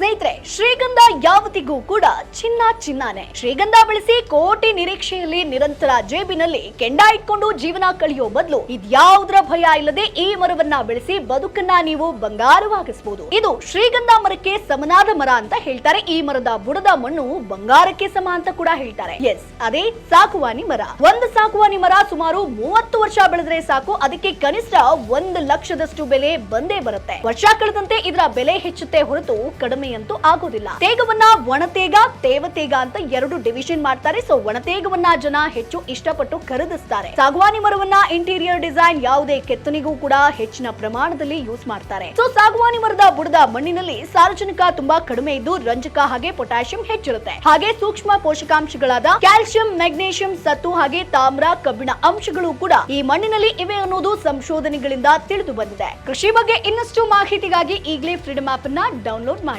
ಸ್ನೇಹಿತರೆ, ಶ್ರೀಗಂಧ ಯಾವತ್ತಿಗೂ ಕೂಡ ಚಿನ್ನಾನೆ. ಶ್ರೀಗಂಧ ಬೆಳೆಸಿ ಕೋಟಿ ನಿರೀಕ್ಷೆಯಲ್ಲಿ ನಿರಂತರ ಜೇಬಿನಲ್ಲಿ ಕೆಂಡ ಇಟ್ಕೊಂಡು ಜೀವನ ಕಳೆಯೋ ಬದಲು ಇದ್ಯಾವುದರ ಭಯ ಇಲ್ಲದೆ ಈ ಮರವನ್ನ ಬೆಳೆಸಿ ಬದುಕನ್ನ ನೀವು ಬಂಗಾರವಾಗಿಸಬಹುದು. ಇದು ಶ್ರೀಗಂಧ ಮರಕ್ಕೆ ಸಮನಾದ ಮರ ಅಂತ ಹೇಳ್ತಾರೆ. ಈ ಮರದ ಬುಡದ ಮಣ್ಣು ಬಂಗಾರಕ್ಕೆ ಸಮ ಅಂತ ಕೂಡ ಹೇಳ್ತಾರೆ. ಎಸ್, ಅದೇ ಸಾಗುವಾನಿ ಮರ. ಒಂದು ಸಾಗುವಾನಿ ಮರ ಸುಮಾರು 30 ವರ್ಷ ಬೆಳೆದ್ರೆ ಸಾಕು, ಅದಕ್ಕೆ ಕನಿಷ್ಠ 1 ಲಕ್ಷದಷ್ಟು ಬೆಲೆ ಬಂದೇ ಬರುತ್ತೆ. ವರ್ಷ ಕಳೆದಂತೆ ಇದರ ಬೆಲೆ ಹೆಚ್ಚುತ್ತೆ ಹೊರತು ಕಡಿಮೆ ಅಂತೂ ಆಗೋದಿಲ್ಲ. ತೇಗವನ್ನ ಒಣತೇಗ, ತೇವತೇಗ ಅಂತ 2 ಡಿವಿಷನ್ ಮಾಡ್ತಾರೆ. ಸೊ ಒಣತೇಗವನ್ನ ಜನ ಹೆಚ್ಚು ಇಷ್ಟಪಟ್ಟು ಖರೀದಿಸ್ತಾರೆ. ಸಾಗುವಾನಿ ಮರವನ್ನ ಇಂಟೀರಿಯರ್ ಡಿಸೈನ್, ಯಾವುದೇ ಕೆತ್ತನೆಗೂ ಕೂಡ ಹೆಚ್ಚಿನ ಪ್ರಮಾಣದಲ್ಲಿ ಯೂಸ್ ಮಾಡ್ತಾರೆ. ಸೊ ಸಾಗುವಾನಿ ಮರದ ಬುಡದ ಮಣ್ಣಿನಲ್ಲಿ ಸಾರಜನಕ ತುಂಬಾ ಕಡಿಮೆ ಇದ್ದು ರಂಜಕ ಹಾಗೆ ಪೊಟ್ಯಾಷಿಯಂ ಹೆಚ್ಚಿರುತ್ತೆ. ಹಾಗೆ ಸೂಕ್ಷ್ಮ ಪೋಷಕಾಂಶಗಳಾದ ಕ್ಯಾಲ್ಸಿಯಂ, ಮೆಗ್ನೀಷಿಯಂ, ಸತ್ತು ಹಾಗೆ ತಾಮ್ರ, ಕಬ್ಬಿಣ ಅಂಶಗಳು ಕೂಡ ಈ ಮಣ್ಣಿನಲ್ಲಿ ಇವೆ ಅನ್ನೋದು ಸಂಶೋಧನೆಗಳಿಂದ ತಿಳಿದು ಬಂದಿದೆ. ಕೃಷಿ ಬಗ್ಗೆ ಇನ್ನಷ್ಟು ಮಾಹಿತಿಗಾಗಿ ಈಗಲೇ ಫ್ರೀಡಮ್ ಆಪ್ ಅನ್ನ ಡೌನ್ಲೋಡ್ ಮಾಡಿ.